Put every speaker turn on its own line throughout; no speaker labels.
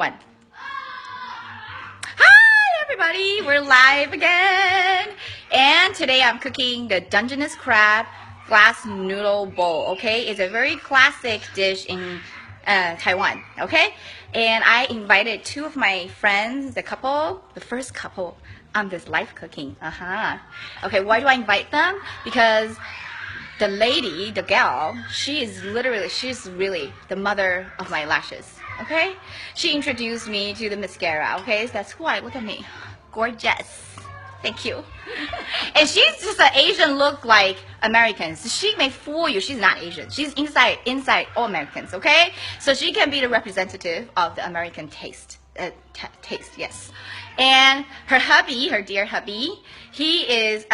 one. Hi, everybody. We're live again. And today I'm cooking the Dungeness Crab Glass Noodle bowl, okay? It's a very classic dish in Taiwan, okay? And I invited two of my friends, the first couple on this live cooking. Okay, why do I invite them? Because the lady, the gal, she's really the mother of my lashes, okay? She introduced me to the mascara, okay? So that's why, look at me, gorgeous. Thank you. And she's just an Asian look like Americans. She may fool you. She's not Asian. She's inside all Americans, okay? So she can be the representative of the American taste. Taste, yes. And her hubby, her dear hubby, he is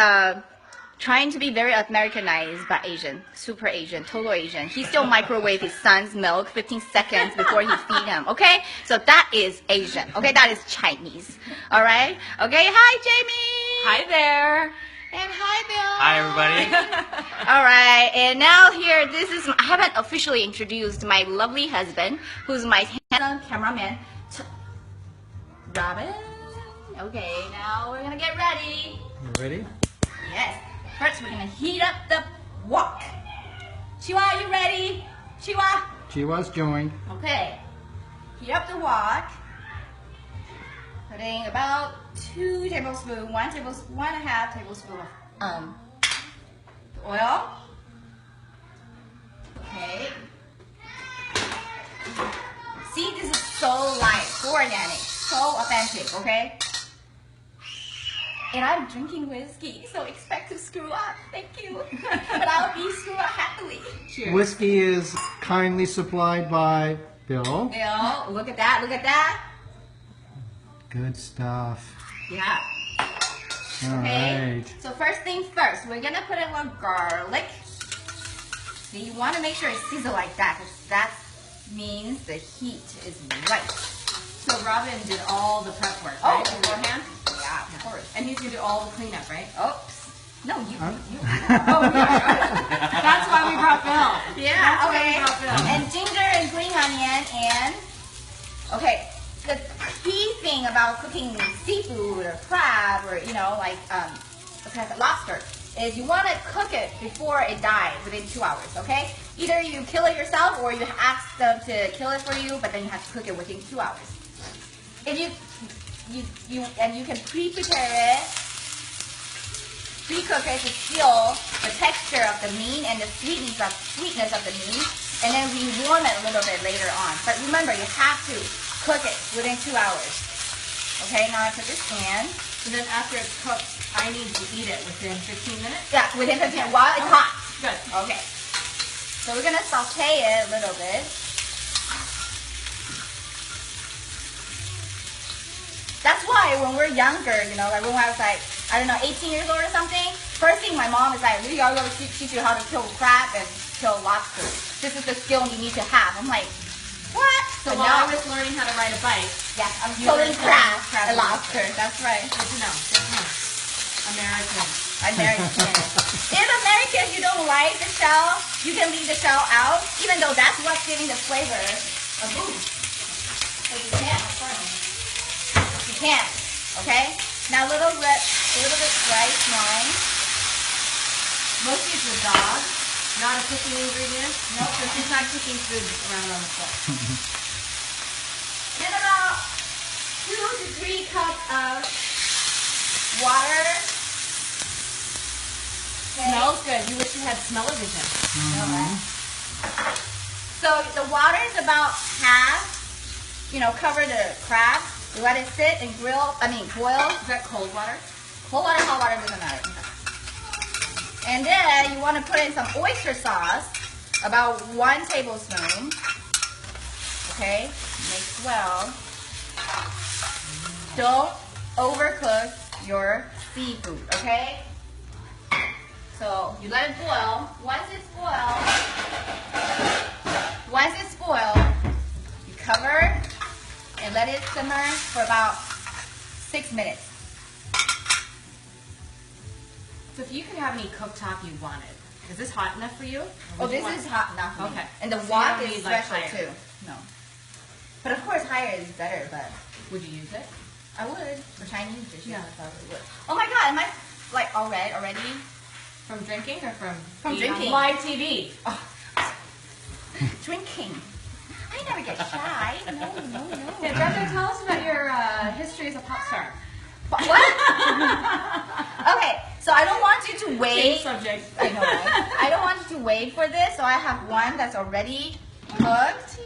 trying to be very Americanized but Asian, super Asian, total Asian. He still microwave his son's milk 15 seconds before he feed him, okay? So that is Asian, okay? That is Chinese, all right? Okay, hi, Jamie.
Hi there.
And hi, Bill.
Hi, everybody.
All right, and now here, I haven't officially introduced my lovely husband, who's my handsome cameraman, Robin. Okay, now we're gonna get ready.
You ready?
Yes. First, we're gonna heat up the wok. Chiwa, are you ready? Chiwa?
Chiwa's joined.
Okay. Heat up the wok. Putting about 2 tablespoons, 1.5 tablespoon of oil. Okay. See, this is so light, so organic, so authentic, okay? And I'm drinking whiskey, so expect to screw up. Thank you. But I'll be screw up happily. Cheers.
Whiskey is kindly supplied by Bill.
Bill, look at that, look at that.
Good stuff.
Yeah.
All
Okay.
right.
So first thing first, we're gonna put in a garlic. So you want to make sure it's seasoned like that, because that means the heat is right.
So Robin did all the prep work, right, beforehand?
Yeah, of course.
And he's going to do all the cleanup, right?
Oops. No, you.
Oh, yeah. That's why we brought Bill.
Yeah,
That's why
okay.
we brought Bill.
And ginger and green onion and, okay, the key thing about cooking seafood or crab or, lobster is you want to cook it before it dies within 2 hours, okay? Either you kill it yourself or you ask them to kill it for you, but then you have to cook it within 2 hours. If you can prepare it, pre-cook it to feel the texture of the meat and the sweetness of the meat, and then rewarm it a little bit later on. But remember, you have to cook it within 2 hours. Okay, now I put this in.
So then after it's cooked, I need to eat it within 15 minutes?
Yeah, within 15 minutes while it's hot.
Good.
Okay. So we're gonna saute it a little bit. That's why when we're younger, like when I was like, 18 years old or something, first thing my mom is like, we are going to teach you how to kill crab and kill lobster. This is the skill you need to have. I'm like, what?
So
But
while
now,
I was learning how to ride a bike,
yeah, I'm
you were
killing
killing
crab
crab
and
and
lobster. That's right.
good to know. Good to know. American.
American. If Americans you don't like the shell, you can leave the shell out, even though that's what's giving the flavor of food. So you can't, of course. You can't. Okay? Now a little bit rice wine.
Mostly it's the dog, not a cooking ingredient.
No,
So she's not cooking food around on the floor.
and about 2 to 3 cups of water. Okay.
Smells good. You wish you had smell-o-vision.
So the water is about half, cover the crab. You let it sit and boil.
Is that cold water?
Cold water, hot water, doesn't matter. And then you want to put in some oyster sauce, about 1 tablespoon. Okay, mix well. Don't overcook your seafood, okay? So you let it boil. Once it's boiled, you cover and let it simmer for about 6 minutes.
So if you could have any cooktop you wanted, is this hot enough for you?
Oh, this is hot enough.
Okay.
And the
So you
wok
don't
is
need, like,
special
higher.
too. No. But of course, higher is better. But
Would you use it?
I would for Chinese dishes.
Yeah.
I probably would. Oh my God, am I like already?
From drinking or from
From drinking.
being on live TV?
Oh. Drinking. I never get shy. No.
Yeah, Brenda, tell us about your history as a pop star.
What? Okay, so I don't want you to
Change
wait.
subject.
I know, right? I don't want you to wait for this, so I have one that's already cooked.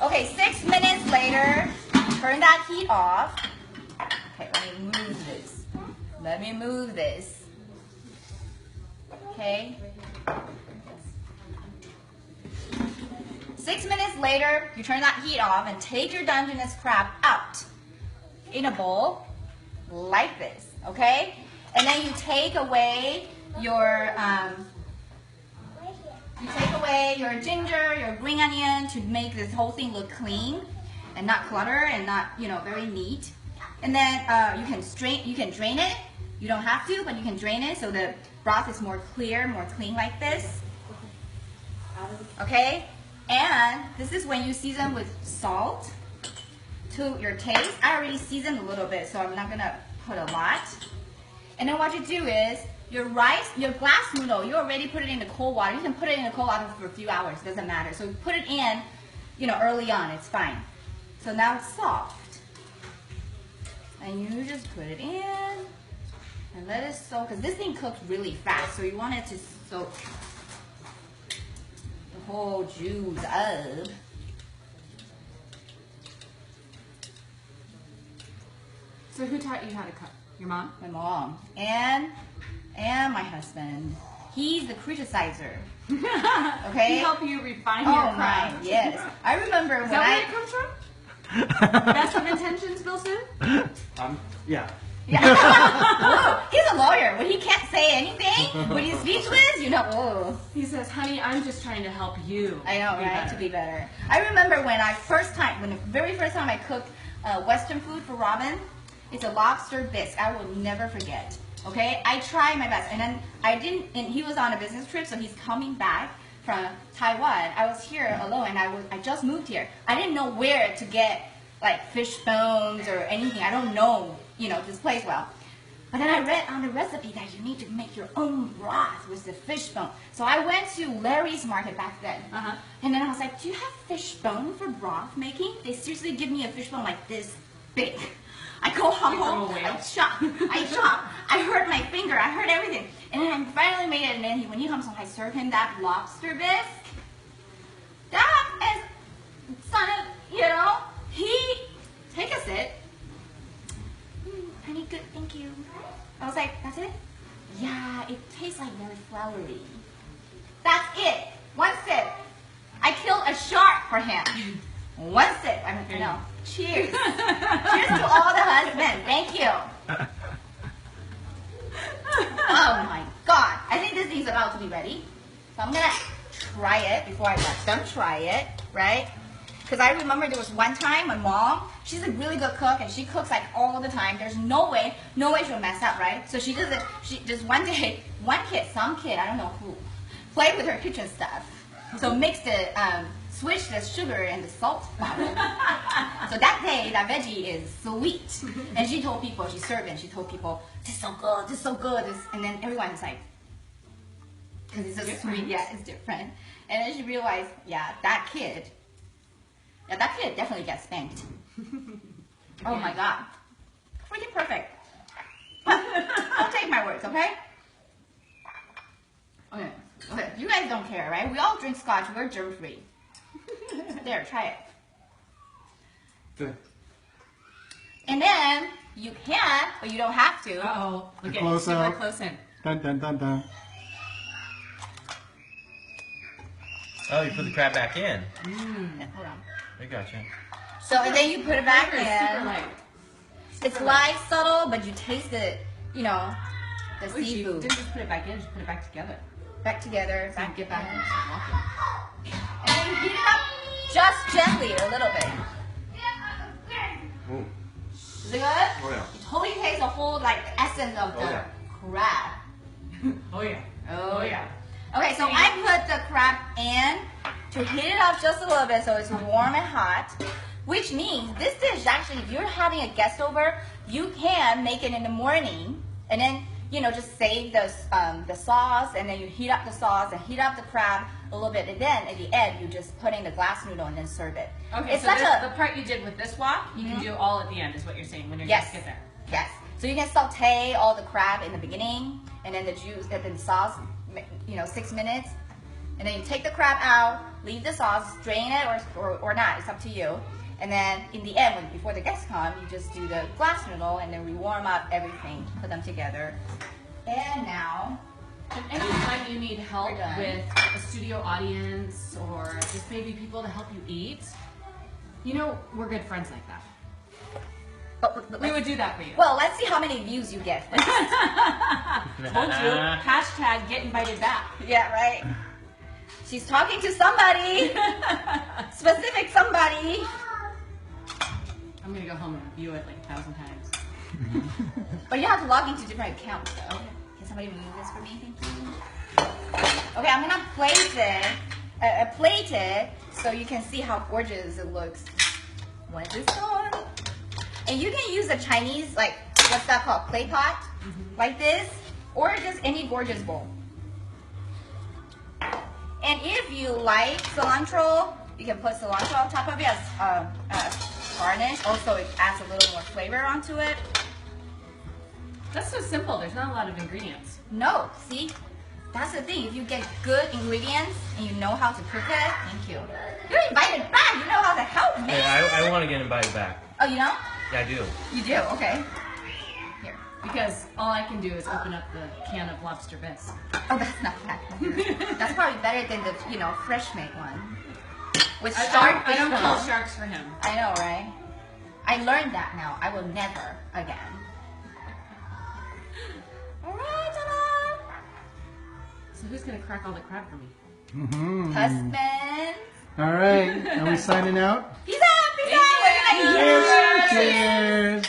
Okay, 6 minutes later, turn that heat off. Okay, let me move this. Okay. 6 minutes later, you turn that heat off and take your Dungeness crab out in a bowl like this, okay? And then you take away your ginger, your green onion to make this whole thing look clean and not clutter and not, very neat. And then you can drain it. You don't have to, but you can drain it so the broth is more clear, more clean like this. Okay? And this is when you season with salt to your taste. I already seasoned a little bit, so I'm not gonna put a lot. And then what you do is your rice, your glass noodle, you already put it in the cold water. You can put it in the cold water for a few hours, doesn't matter. So put it in, early on, it's fine. So now it's soft. And you just put it in and let it soak, because this thing cooks really fast, so you want it to soak the whole juice up.
So who taught you how to cook? Your mom?
My mom and my husband. He's the criticizer. Okay.
He helped you refine
Oh
your
my,
craft.
yes. I remember
Is
when
that where it comes from? Best of intentions, Wilson?
Yeah.
Yeah. Whoa, he's a lawyer. When he can't say anything, when he's speechless, whoa.
He says, honey, I'm just trying to help you.
I know,
be
right?
better."
To be better. I remember when the very first time I cooked Western food for Robin, it's a lobster bisque. I will never forget. Okay, I tried my best, and then and he was on a business trip, so he's coming back from Taiwan. I was here alone, and I just moved here. I didn't know where to get like fish bones or anything. I don't know, this place well. But then I read on the recipe that you need to make your own broth with the fish bone. So I went to Larry's Market back then. And then I was like, do you have fish bone for broth making? They seriously give me a fish bone like this big. I go home, I chop, I hurt my finger, I hurt everything. And then I finally made it, and then when he comes home, I serve him that lobster bisque. That is, he take a sip. Honey, good, thank you. I was like, that's it? Yeah, it tastes like very floury. That's it. One sip. I killed a shark for him. One sip. I know. Cheers. Cheers to all the husbands. Thank you. Oh my God. I think this thing's about to be ready. So I'm going to try it before I let them try it, right? Because I remember there was one time my mom, she's a really good cook and she cooks like all the time. There's no way she'll mess up, right? So she does it, just one day, some kid, I don't know who, played with her kitchen stuff. So switch the sugar and the salt bottle. So that day, that veggie is sweet. And she told people, she served and she told people, this is so good, this is so good. And then everyone is like, because it's so sweet, yeah, it's different. And then she realized, that kid definitely gets spanked. Oh my God. Freaking perfect. Don't take my words, okay? Okay, you guys don't care, right? We all drink scotch, we're germ-free. There, try it.
Good.
And then, you can, but you don't have to.
Uh-oh. Look at
Close
super
up.
close in.
Dun dun dun dun.
Oh, you put the crab back in.
Yeah, hold on.
I gotcha.
So, and then you put it back
Super
in.
light.
It's light, subtle, but you taste it, the
Oh, you
seafood.
didn't just put it back in, just put it back together.
Back together,
So you
back
get back
in.
and start walking.
And then you heat it up just gently, a little bit.
Oh.
Is it good?
Oh yeah.
You totally taste the whole, essence of the
yeah.
crab.
Oh yeah.
Oh, yeah. Okay, so I put the crab in to heat it up just a little bit so it's warm and hot. Which means this dish actually, if you're having a guest over, you can make it in the morning and then just save the sauce, and then you heat up the sauce and heat up the crab a little bit, and then at the end you just put in the glass noodle and then serve it.
Okay,
it's
so
such
the part you did with this wok, you can do all at the end, is what you're saying when your
Yes.
guests get there.
Yes. So you can saute all the crab in the beginning, and then the juice, and then the sauce, 6 minutes, and then you take the crab out, leave the sauce, drain it or not, it's up to you. And then in the end, before the guests come, you just do the glass noodle and then we warm up everything, put them together. And now,
And anytime you need help
We're done.
with a studio audience or just maybe people to help you eat, we're good friends like that. We would do that for you.
well, let's see how many views you get.
Told you. Hashtag get invited back.
Yeah, right? She's talking to somebody, specific somebody.
I'm going to go home and view it like 1,000 times.
But you have to log into different accounts though. Can somebody remove this for me? Thank you. Okay, I'm gonna plate it so you can see how gorgeous it looks when it's on. And you can use a Chinese, what's that called? Clay pot? Like this, or just any gorgeous bowl. And if you like cilantro, you can put cilantro on top of it as garnish. Also, it adds a little more flavor onto it.
That's so simple. There's not a lot of ingredients.
No, see? That's the thing. If you get good ingredients and you know how to cook it, thank you. You're invited back. You know how to help me.
Hey, I want to get invited back.
Oh, you know?
Yeah, I do.
You do? Okay. Here.
Because all I can do is open up the can of lobster bisque.
Oh, that's not bad. That's probably better than the, fresh made one. With
I
shark
don't
bacon.
kill sharks for him.
I know, right? I learned that now. I will never again. Alright, ta-da!
So who's going to crack all the crab for me?
Husband.
All right. Are we signing out?
Peace out, peace out. We're gonna eat.
Cheers. Cheers.